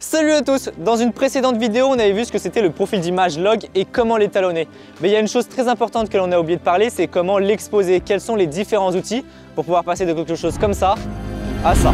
Salut à tous! Dans une précédente vidéo, on avait vu ce que c'était le profil d'image log et comment l'étalonner. Mais il y a une chose très importante que l'on a oublié de parler, c'est comment l'exposer. Quels sont les différents outils pour pouvoir passer de quelque chose comme ça à ça.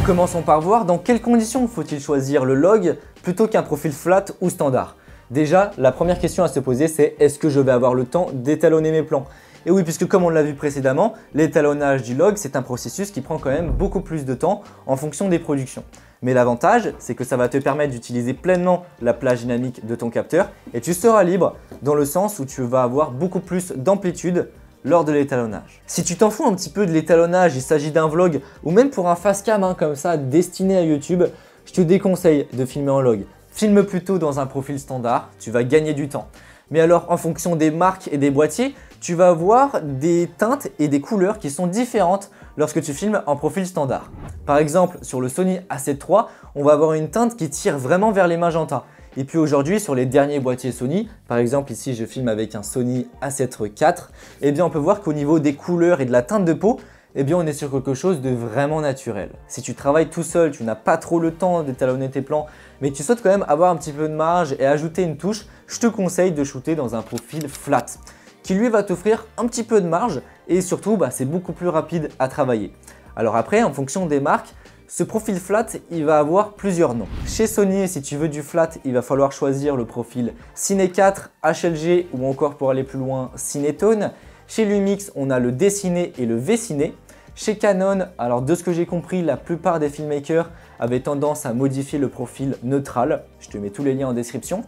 Commençons par voir dans quelles conditions faut-il choisir le log plutôt qu'un profil flat ou standard. Déjà, la première question à se poser, c'est est-ce que je vais avoir le temps d'étalonner mes plans? Et oui, puisque comme on l'a vu précédemment, l'étalonnage du log, c'est un processus qui prend quand même beaucoup plus de temps en fonction des productions. Mais l'avantage, c'est que ça va te permettre d'utiliser pleinement la plage dynamique de ton capteur et tu seras libre dans le sens où tu vas avoir beaucoup plus d'amplitude lors de l'étalonnage. Si tu t'en fous un petit peu de l'étalonnage, il s'agit d'un vlog ou même pour un face cam comme ça destiné à YouTube, je te déconseille de filmer en log. Filme plutôt dans un profil standard, tu vas gagner du temps. Mais alors en fonction des marques et des boîtiers, tu vas avoir des teintes et des couleurs qui sont différentes lorsque tu filmes en profil standard. Par exemple sur le Sony A7 III, on va avoir une teinte qui tire vraiment vers les magentas. Et puis aujourd'hui sur les derniers boîtiers Sony, par exemple ici je filme avec un Sony A7 IV, eh bien on peut voir qu'au niveau des couleurs et de la teinte de peau, eh bien on est sur quelque chose de vraiment naturel. Si tu travailles tout seul, tu n'as pas trop le temps d'étalonner tes plans, mais tu souhaites quand même avoir un petit peu de marge et ajouter une touche, je te conseille de shooter dans un profil flat, qui lui va t'offrir un petit peu de marge et surtout c'est beaucoup plus rapide à travailler. Alors après, en fonction des marques, ce profil flat, il va avoir plusieurs noms. Chez Sony, si tu veux du flat, il va falloir choisir le profil Ciné 4, HLG ou encore pour aller plus loin, Cinétone. Chez Lumix, on a le D-Ciné et le V-Ciné. Chez Canon, alors de ce que j'ai compris, la plupart des filmmakers avaient tendance à modifier le profil neutral. Je te mets tous les liens en description.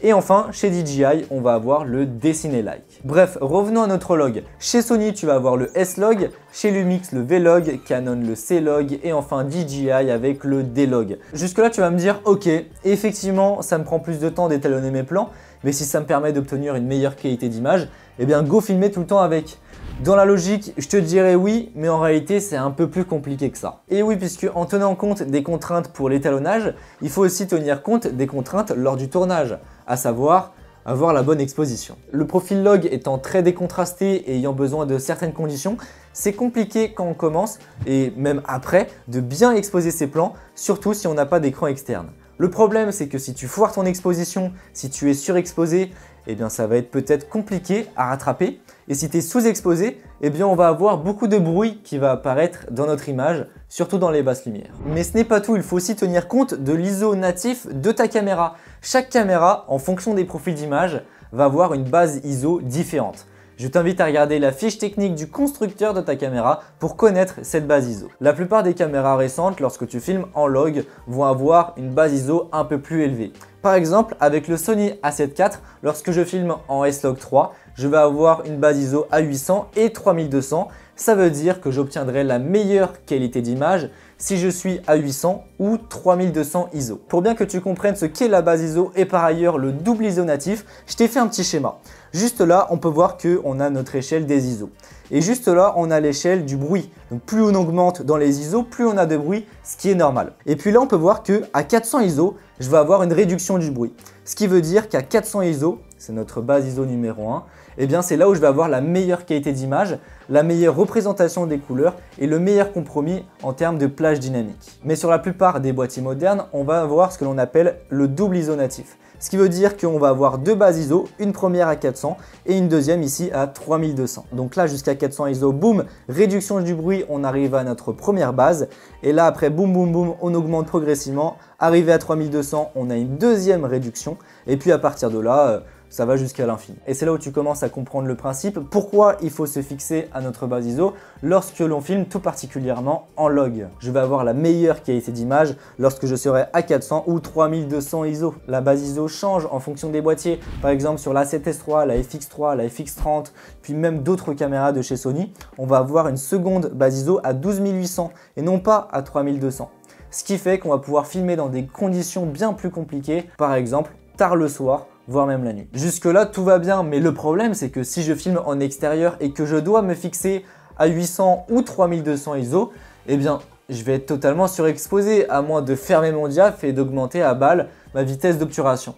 Et enfin, chez DJI, on va avoir le D-Ciné-like. Bref, revenons à notre log. Chez Sony, tu vas avoir le S-Log, chez Lumix, le V-Log, Canon, le C-Log et enfin DJI avec le D-Log. Jusque là, tu vas me dire, ok, effectivement, ça me prend plus de temps d'étalonner mes plans, mais si ça me permet d'obtenir une meilleure qualité d'image, eh bien go filmer tout le temps avec. Dans la logique, je te dirais oui, mais en réalité, c'est un peu plus compliqué que ça. Et oui, puisque en tenant compte des contraintes pour l'étalonnage, il faut aussi tenir compte des contraintes lors du tournage, à savoir avoir la bonne exposition. Le profil log étant très décontrasté et ayant besoin de certaines conditions, c'est compliqué quand on commence et même après de bien exposer ses plans, surtout si on n'a pas d'écran externe. Le problème, c'est que si tu foires ton exposition, si tu es surexposé, eh bien ça va être peut-être compliqué à rattraper. Et si tu es sous-exposé, eh bien on va avoir beaucoup de bruit qui va apparaître dans notre image, surtout dans les basses lumières. Mais ce n'est pas tout, il faut aussi tenir compte de l'ISO natif de ta caméra. Chaque caméra, en fonction des profils d'image, va avoir une base ISO différente. Je t'invite à regarder la fiche technique du constructeur de ta caméra pour connaître cette base ISO. La plupart des caméras récentes, lorsque tu filmes en log, vont avoir une base ISO un peu plus élevée. Par exemple, avec le Sony A7 IV, lorsque je filme en S-Log 3, je vais avoir une base ISO à 800 et 3200. Ça veut dire que j'obtiendrai la meilleure qualité d'image si je suis à 800 ou 3200 ISO. Pour bien que tu comprennes ce qu'est la base ISO et par ailleurs le double ISO natif, je t'ai fait un petit schéma. Juste là, on peut voir qu'on a notre échelle des ISO. Et juste là, on a l'échelle du bruit. Donc plus on augmente dans les ISO, plus on a de bruit, ce qui est normal. Et puis là, on peut voir qu'à 400 ISO, je vais avoir une réduction du bruit. Ce qui veut dire qu'à 400 ISO, c'est notre base ISO numéro 1, eh bien c'est là où je vais avoir la meilleure qualité d'image, la meilleure représentation des couleurs et le meilleur compromis en termes de plage dynamique. Mais sur la plupart des boîtiers modernes, on va avoir ce que l'on appelle le double ISO natif. Ce qui veut dire qu'on va avoir deux bases ISO, une première à 400 et une deuxième ici à 3200. Donc là jusqu'à 400 ISO, boum, réduction du bruit, on arrive à notre première base. Et là après, boum, boum, boum, on augmente progressivement. Arrivé à 3200, on a une deuxième réduction. Et puis à partir de là, ça va jusqu'à l'infini. Et c'est là où tu commences à comprendre le principe, pourquoi il faut se fixer à notre base ISO lorsque l'on filme tout particulièrement en log. Je vais avoir la meilleure qualité d'image lorsque je serai à 400 ou 3200 ISO. La base ISO change en fonction des boîtiers. Par exemple sur la A7S III, la FX3, la FX30, puis même d'autres caméras de chez Sony, on va avoir une seconde base ISO à 12800 et non pas à 3200. Ce qui fait qu'on va pouvoir filmer dans des conditions bien plus compliquées, par exemple tard le soir, voire même la nuit. Jusque là tout va bien, mais le problème c'est que si je filme en extérieur et que je dois me fixer à 800 ou 3200 ISO, eh bien je vais être totalement surexposé à moins de fermer mon diaph et d'augmenter à balle ma vitesse d'obturation.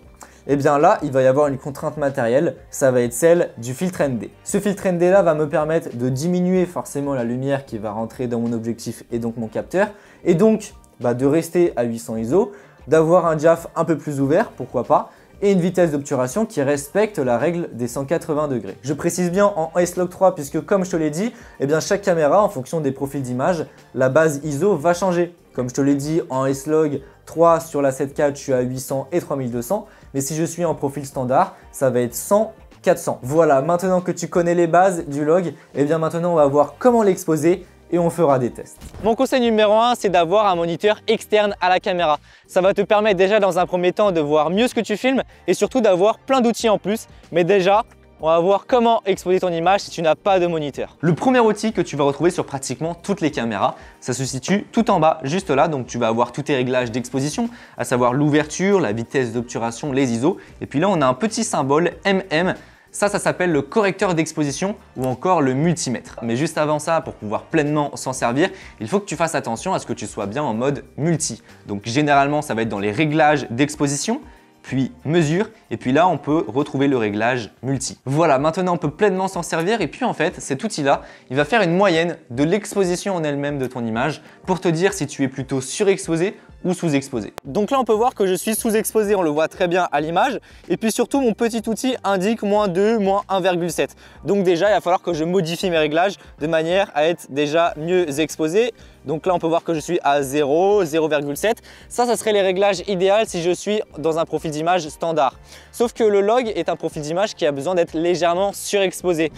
eh bien là, il va y avoir une contrainte matérielle, ça va être celle du filtre ND. Ce filtre ND là va me permettre de diminuer forcément la lumière qui va rentrer dans mon objectif et donc mon capteur, et donc de rester à 800 ISO, d'avoir un diaph un peu plus ouvert, pourquoi pas, et une vitesse d'obturation qui respecte la règle des 180 degrés. Je précise bien en S-Log 3 puisque comme je te l'ai dit, eh bien chaque caméra en fonction des profils d'image, la base ISO va changer. Comme je te l'ai dit, en S-Log 3 sur la 7.4, je suis à 800 et 3200, mais si je suis en profil standard, ça va être 100, 400. Voilà, maintenant que tu connais les bases du log, eh bien maintenant on va voir comment l'exposer et on fera des tests. Mon conseil numéro 1, c'est d'avoir un moniteur externe à la caméra. Ça va te permettre déjà dans un premier temps de voir mieux ce que tu filmes et surtout d'avoir plein d'outils en plus. Mais déjà, on va voir comment exposer ton image si tu n'as pas de moniteur. Le premier outil que tu vas retrouver sur pratiquement toutes les caméras, ça se situe tout en bas, juste là. Donc tu vas avoir tous tes réglages d'exposition, à savoir l'ouverture, la vitesse d'obturation, les ISO. Et puis là, on a un petit symbole MM. Ça s'appelle le correcteur d'exposition ou encore le multimètre. Mais juste avant ça, pour pouvoir pleinement s'en servir, il faut que tu fasses attention à ce que tu sois bien en mode multi. Donc généralement, ça va être dans les réglages d'exposition, puis mesure, et puis là on peut retrouver le réglage multi. Voilà, maintenant on peut pleinement s'en servir et puis en fait cet outil-là, il va faire une moyenne de l'exposition en elle-même de ton image pour te dire si tu es plutôt surexposé ou sous-exposé. Donc là on peut voir que je suis sous-exposé, on le voit très bien à l'image et puis surtout mon petit outil indique -2, -1,7. Donc déjà il va falloir que je modifie mes réglages de manière à être déjà mieux exposé. Donc là on peut voir que je suis à 0, 0,7. Ça serait les réglages idéaux si je suis dans un profil d'image standard. Sauf que le log est un profil d'image qui a besoin d'être légèrement surexposé.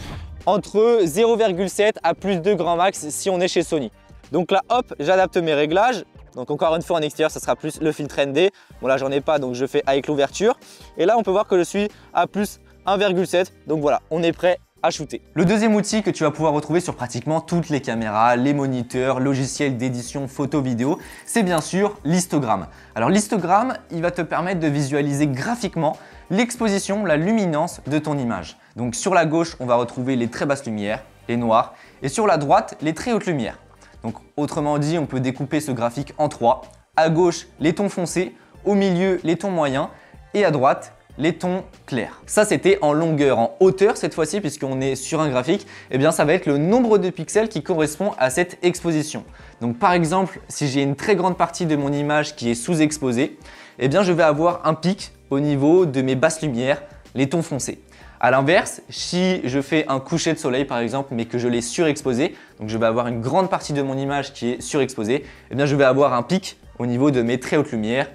Entre 0,7 à +2 grand max si on est chez Sony. Donc là hop, j'adapte mes réglages. Donc encore une fois en extérieur, ça sera plus le filtre ND. Bon là j'en ai pas donc je fais avec l'ouverture. Et là on peut voir que je suis à plus 1,7. Donc voilà, on est prêt à shooter. Le deuxième outil que tu vas pouvoir retrouver sur pratiquement toutes les caméras, les moniteurs, logiciels d'édition photo vidéo, c'est bien sûr l'histogramme. Alors l'histogramme, il va te permettre de visualiser graphiquement l'exposition, la luminance de ton image. Donc sur la gauche, on va retrouver les très basses lumières, les noirs, et sur la droite, les très hautes lumières. Donc autrement dit, on peut découper ce graphique en trois. À gauche, les tons foncés, au milieu, les tons moyens et à droite, les tons clairs. Ça, c'était en longueur. En hauteur, cette fois-ci, puisqu'on est sur un graphique, eh bien, ça va être le nombre de pixels qui correspond à cette exposition. Donc par exemple, si j'ai une très grande partie de mon image qui est sous-exposée, eh bien, je vais avoir un pic au niveau de mes basses lumières, les tons foncés. A l'inverse, si je fais un coucher de soleil par exemple, mais que je l'ai surexposé, donc je vais avoir une grande partie de mon image qui est surexposée, eh bien je vais avoir un pic au niveau de mes très hautes lumières,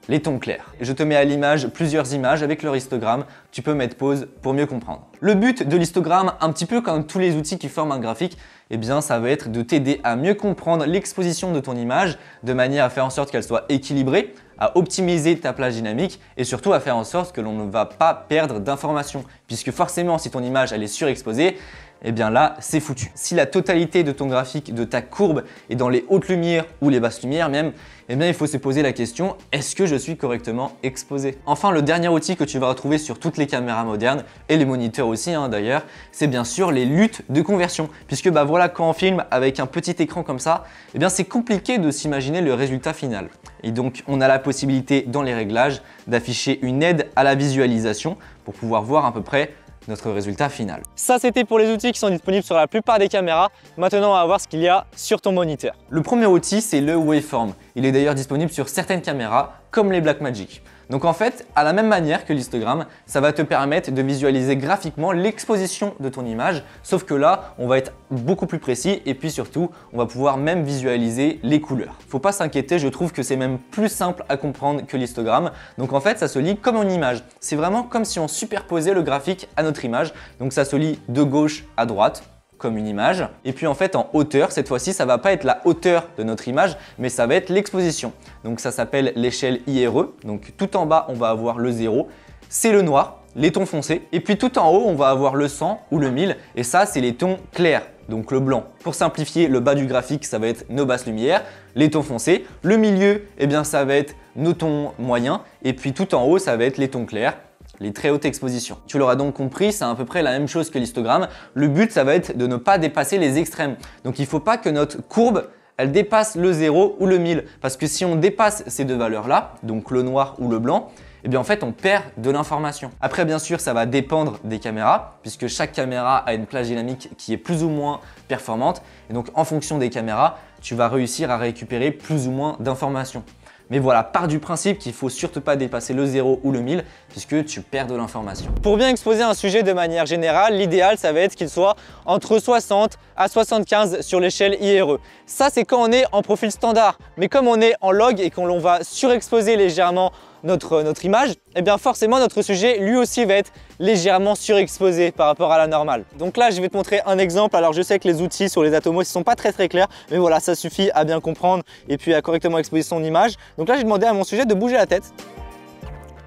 les tons clairs. Je te mets à l'image plusieurs images avec leur histogramme, tu peux mettre pause pour mieux comprendre. Le but de l'histogramme, un petit peu comme tous les outils qui forment un graphique, eh bien ça va être de t'aider à mieux comprendre l'exposition de ton image de manière à faire en sorte qu'elle soit équilibrée, à optimiser ta plage dynamique et surtout à faire en sorte que l'on ne va pas perdre d'informations. Puisque forcément, si ton image elle est surexposée, eh bien là, c'est foutu. Si la totalité de ton graphique, de ta courbe est dans les hautes lumières ou les basses lumières même, eh bien il faut se poser la question, est-ce que je suis correctement exposé? Enfin, le dernier outil que tu vas retrouver sur toutes les caméras modernes et les moniteurs aussi d'ailleurs, c'est bien sûr les luttes de conversion. Puisque voilà, quand on filme avec un petit écran comme ça, eh bien c'est compliqué de s'imaginer le résultat final. Et donc, on a la possibilité dans les réglages d'afficher une aide à la visualisation pour pouvoir voir à peu près notre résultat final. Ça, c'était pour les outils qui sont disponibles sur la plupart des caméras. Maintenant, on va voir ce qu'il y a sur ton moniteur. Le premier outil, c'est le Waveform. Il est d'ailleurs disponible sur certaines caméras comme les Blackmagic. Donc en fait, à la même manière que l'histogramme, ça va te permettre de visualiser graphiquement l'exposition de ton image, sauf que là, on va être beaucoup plus précis et puis surtout, on va pouvoir même visualiser les couleurs. Faut pas s'inquiéter, je trouve que c'est même plus simple à comprendre que l'histogramme. Donc en fait, ça se lit comme une image. C'est vraiment comme si on superposait le graphique à notre image. Donc ça se lit de gauche à droite, comme une image. Et puis en fait en hauteur, cette fois-ci ça va pas être la hauteur de notre image, mais ça va être l'exposition. Donc ça s'appelle l'échelle IRE. Donc tout en bas on va avoir le 0, c'est le noir, les tons foncés. Et puis tout en haut on va avoir le 100 ou le 1000 et ça c'est les tons clairs. Donc le blanc. Pour simplifier, le bas du graphique ça va être nos basses lumières, les tons foncés. Le milieu, eh bien ça va être nos tons moyens. Et puis tout en haut ça va être les tons clairs, les très hautes expositions. Tu l'auras donc compris, c'est à peu près la même chose que l'histogramme. Le but, ça va être de ne pas dépasser les extrêmes. Donc il ne faut pas que notre courbe, elle dépasse le 0 ou le 1000. Parce que si on dépasse ces deux valeurs-là, donc le noir ou le blanc, eh bien en fait on perd de l'information. Après bien sûr ça va dépendre des caméras puisque chaque caméra a une plage dynamique qui est plus ou moins performante et donc en fonction des caméras, tu vas réussir à récupérer plus ou moins d'informations. Mais voilà, pars du principe qu'il ne faut surtout pas dépasser le 0 ou le 1000 puisque tu perds de l'information. Pour bien exposer un sujet de manière générale, l'idéal ça va être qu'il soit entre 60 à 75 sur l'échelle IRE. Ça c'est quand on est en profil standard, mais comme on est en log et qu'on va surexposer légèrement notre image, et bien forcément notre sujet lui aussi va être légèrement surexposé par rapport à la normale. Donc là je vais te montrer un exemple. Alors je sais que les outils sur les Atomos ne sont pas très clairs, mais voilà, ça suffit à bien comprendre et puis à correctement exposer son image. Donc là j'ai demandé à mon sujet de bouger la tête.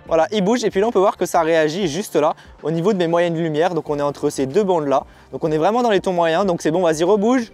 Voilà, il bouge et puis là on peut voir que ça réagit juste là au niveau de mes moyennes de lumière. Donc on est entre ces deux bandes là, donc on est vraiment dans les tons moyens, donc c'est bon, vas-y rebouge.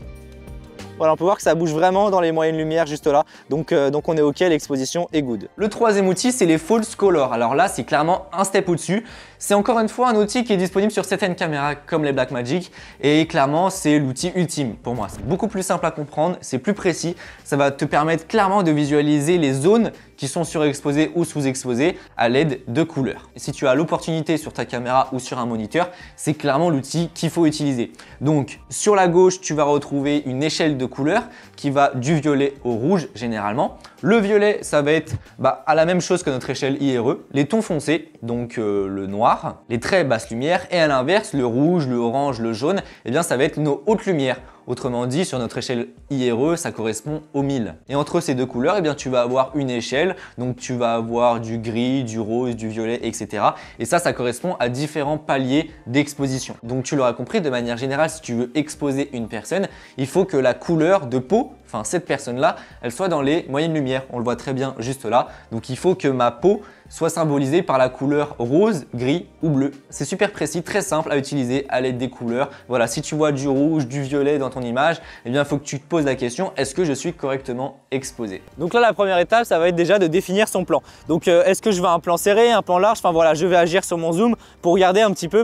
Voilà, on peut voir que ça bouge vraiment dans les moyennes lumières juste là, donc on est ok, l'exposition est good. Le troisième outil, c'est les false colors. Alors là, c'est clairement un step au-dessus. C'est encore une fois un outil qui est disponible sur certaines caméras comme les Blackmagic et clairement, c'est l'outil ultime pour moi. C'est beaucoup plus simple à comprendre, c'est plus précis. Ça va te permettre clairement de visualiser les zones qui sont surexposées ou sous-exposées à l'aide de couleurs. Et si tu as l'opportunité sur ta caméra ou sur un moniteur, c'est clairement l'outil qu'il faut utiliser. Donc sur la gauche, tu vas retrouver une échelle de couleurs qui va du violet au rouge généralement. Le violet, ça va être à la même chose que notre échelle IRE, les tons foncés, donc le noir, les très basses lumières, et à l'inverse, le rouge, le orange, le jaune, eh bien ça va être nos hautes lumières. Autrement dit, sur notre échelle IRE, ça correspond au 1000. Et entre ces deux couleurs, eh bien, tu vas avoir une échelle. Donc, tu vas avoir du gris, du rose, du violet, etc. Et ça correspond à différents paliers d'exposition. Donc, tu l'auras compris, de manière générale, si tu veux exposer une personne, il faut que la couleur de peau, enfin cette personne-là, elle soit dans les moyennes lumières. On le voit très bien juste là. Donc, il faut que ma peau soit symbolisée par la couleur rose, gris ou bleu. C'est super précis, très simple à utiliser à l'aide des couleurs. Voilà, si tu vois du rouge, du violet dans ton image, eh bien, il faut que tu te poses la question, est-ce que je suis correctement exposé? Donc là, la première étape, ça va être déjà de définir son plan. Donc, est-ce que je veux un plan serré, un plan large? Enfin voilà, je vais agir sur mon zoom pour regarder un petit peu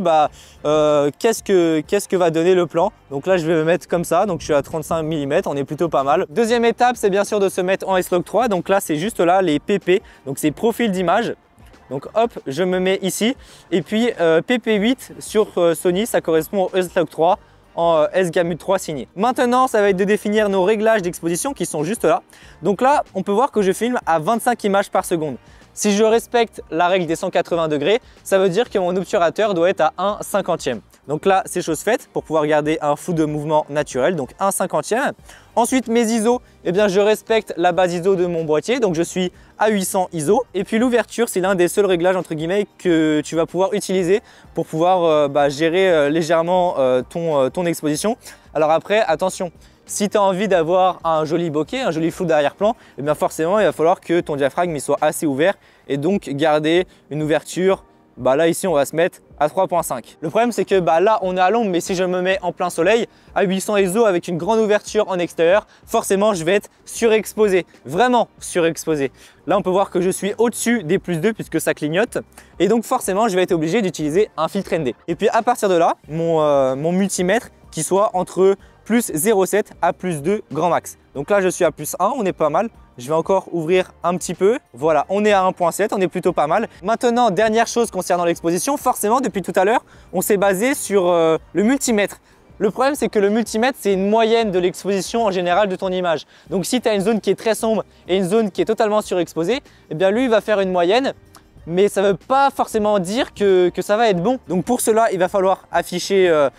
qu'est-ce que va donner le plan. Donc là, je vais me mettre comme ça. Donc, je suis à 35 mm, on est plutôt pas mal. Deuxième étape, c'est bien sûr de se mettre en S-Log3. Donc là, c'est juste là les PP, donc c'est profil d'image. Donc hop, je me mets ici et puis PP8 sur Sony, ça correspond au S-Log3 en S-Gamut 3 signé. Maintenant, ça va être de définir nos réglages d'exposition qui sont juste là. Donc là, on peut voir que je filme à 25 images par seconde. Si je respecte la règle des 180 degrés, ça veut dire que mon obturateur doit être à 1/50e. Donc là, c'est chose faite pour pouvoir garder un flou de mouvement naturel, donc 1/50e. Ensuite, mes ISO, eh bien, je respecte la base ISO de mon boîtier, donc je suis à 800 ISO. Et puis l'ouverture, c'est l'un des seuls réglages entre guillemets que tu vas pouvoir utiliser pour pouvoir gérer légèrement ton exposition. Alors après, attention, si tu as envie d'avoir un joli bokeh, un joli flou d'arrière-plan, eh bien forcément, il va falloir que ton diaphragme soit assez ouvert et donc garder une ouverture. Là ici on va se mettre à 3.5. Le problème c'est que là on est à l'ombre, mais si je me mets en plein soleil à 800 ISO avec une grande ouverture en extérieur, forcément je vais être surexposé, vraiment surexposé. Là on peut voir que je suis au-dessus des +2 puisque ça clignote et donc forcément je vais être obligé d'utiliser un filtre ND. Et puis à partir de là, mon multimètre qui soit entre plus 0,7 à +2 grand max. Donc là je suis à +1, on est pas mal. Je vais encore ouvrir un petit peu. Voilà, on est à 1.7, on est plutôt pas mal. Maintenant, dernière chose concernant l'exposition, forcément depuis tout à l'heure, on s'est basé sur le multimètre. Le problème, c'est que le multimètre, c'est une moyenne de l'exposition en général de ton image. Donc si tu as une zone qui est très sombre et une zone qui est totalement surexposée, eh bien lui, il va faire une moyenne. Mais ça ne veut pas forcément dire que ça va être bon. Donc pour cela, il va falloir afficher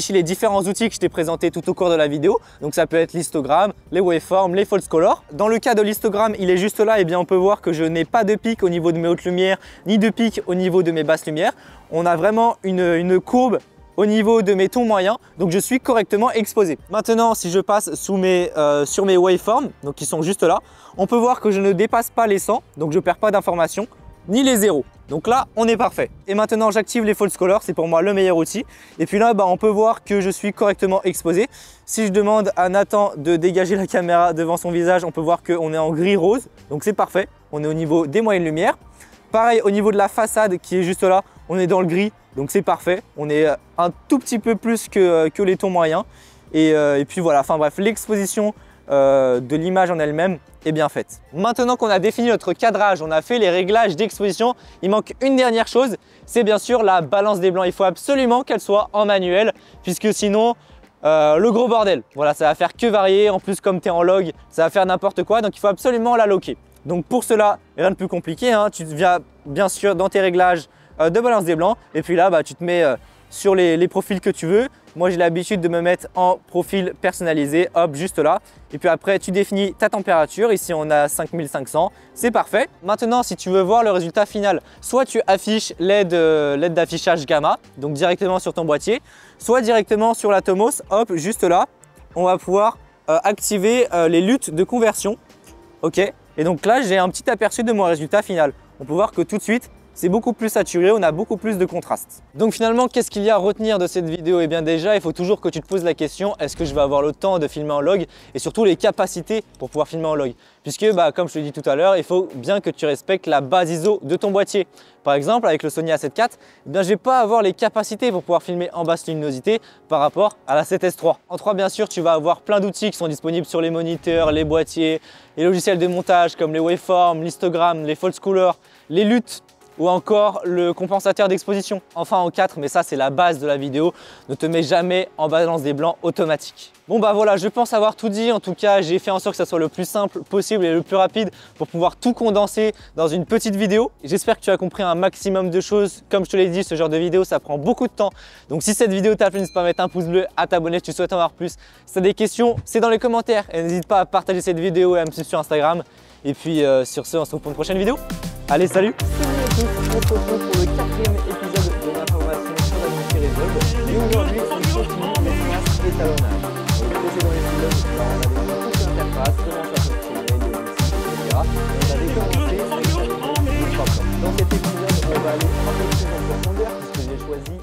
les différents outils que je t'ai présentés tout au cours de la vidéo. Donc ça peut être l'histogramme, les waveforms, les false colors. Dans le cas de l'histogramme, il est juste là. Et bien on peut voir que je n'ai pas de pic au niveau de mes hautes lumières, ni de pic au niveau de mes basses lumières. On a vraiment une courbe au niveau de mes tons moyens, donc je suis correctement exposé. Maintenant, si je passe sur mes waveforms, donc qui sont juste là, on peut voir que je ne dépasse pas les 100, donc je ne perds pas d'informations, ni les zéros. Donc là, on est parfait. Et maintenant, j'active les false colors, c'est pour moi le meilleur outil. Et puis là, on peut voir que je suis correctement exposé. Si je demande à Nathan de dégager la caméra devant son visage, on peut voir qu'on est en gris rose, donc c'est parfait. On est au niveau des moyennes lumières. Pareil, au niveau de la façade qui est juste là, on est dans le gris, donc c'est parfait. On est un tout petit peu plus que les tons moyens. Et puis voilà, enfin bref, l'exposition de l'image en elle-même est bien faite. Maintenant qu'on a défini notre cadrage, on a fait les réglages d'exposition, il manque une dernière chose, c'est bien sûr la balance des blancs. Il faut absolument qu'elle soit en manuel puisque sinon le gros bordel. Voilà, ça va faire que varier. En plus, comme tu es en log, ça va faire n'importe quoi. Donc, il faut absolument la locker. Donc, pour cela, rien de plus compliqué, hein. Tu viens bien sûr dans tes réglages de balance des blancs. Et puis là, tu te mets sur les profils que tu veux. Moi, j'ai l'habitude de me mettre en profil personnalisé. Hop, juste là. Et puis après, tu définis ta température. Ici, on a 5500. C'est parfait. Maintenant, si tu veux voir le résultat final, soit tu affiches LED d'affichage gamma, donc directement sur ton boîtier, soit directement sur l'Atomos. Hop, juste là, on va pouvoir activer les luttes de conversion. OK. Et donc là, j'ai un petit aperçu de mon résultat final. On peut voir que tout de suite, c'est beaucoup plus saturé, on a beaucoup plus de contraste. Donc finalement, qu'est-ce qu'il y a à retenir de cette vidéo? Eh bien déjà, il faut toujours que tu te poses la question, est-ce que je vais avoir le temps de filmer en log et surtout les capacités pour pouvoir filmer en log? Puisque comme je te l'ai dit tout à l'heure, il faut bien que tu respectes la base ISO de ton boîtier. Par exemple, avec le Sony A7 IV, je ne vais pas avoir les capacités pour pouvoir filmer en basse luminosité par rapport à la 7S III. En 3, bien sûr, tu vas avoir plein d'outils qui sont disponibles sur les moniteurs, les boîtiers, les logiciels de montage comme les waveforms, l'histogramme, les false coolers, les luttes, ou encore le compensateur d'exposition. Enfin en 4, mais ça c'est la base de la vidéo, ne te mets jamais en balance des blancs automatique. Bon voilà, je pense avoir tout dit. En tout cas, j'ai fait en sorte que ça soit le plus simple possible et le plus rapide pour pouvoir tout condenser dans une petite vidéo. J'espère que tu as compris un maximum de choses. Comme je te l'ai dit, ce genre de vidéo, ça prend beaucoup de temps. Donc si cette vidéo t'a plu, n'hésite pas à mettre un pouce bleu, à t'abonner si tu souhaites en voir plus. Si tu as des questions, c'est dans les commentaires. Et n'hésite pas à partager cette vidéo et à me suivre sur Instagram. Et puis sur ce, on se retrouve pour une prochaine vidéo. Allez, salut! On se retrouve pour le 4e épisode de l'information sur la série Resolve. Et aujourd'hui, on continue les traces d'étalonnage. Donc, précédent épisode, on avait toute l'interface, comment ça fonctionnait, les outils, etc. Et on avait commencé avec la vidéo. Dans cet épisode, on va aller un peu plus en profondeur puisque j'ai choisi